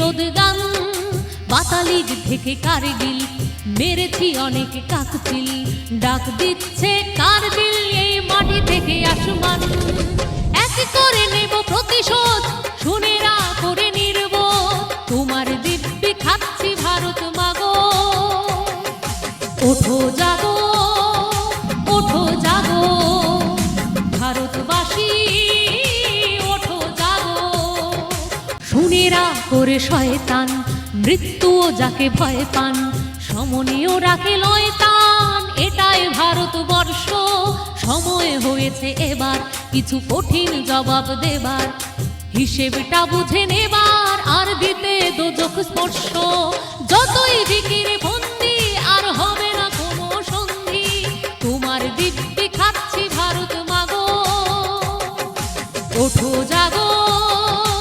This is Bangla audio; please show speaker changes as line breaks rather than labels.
বিরোধ গান, বাতালিগ থেকে কারগিল মেরেছি অনেক কাকচিল, ডাক দিচ্ছে কারগিল এই মাটি থেকে আসমান। এক করে নেব প্রতিশোধ, শুনেরা করে নির্বোধ, তোমার দিব্যি খাচ্ছি ভারত মাগো। ওঠো জাগো, ওঠো জাগো ভারতবাসী, ওঠো জাগো। শুনেরা করে শয়তান, মৃত্যুও যাকে ভয় পান, সমনীয় রাখে লয়তান, এটাই ভারতবর্ষ। সময় হয়েছে এবার কিছু কঠিন জবাব দেবার, হিসেবটা বুঝে নেবার, আর দিতে দোজখ স্পর্শ। যতই জিকির বন্দি আর হবে না কোনো সন্ধি, তোমার দিব্যি খাচ্ছি ভারত মাগো। ওঠো জাগো,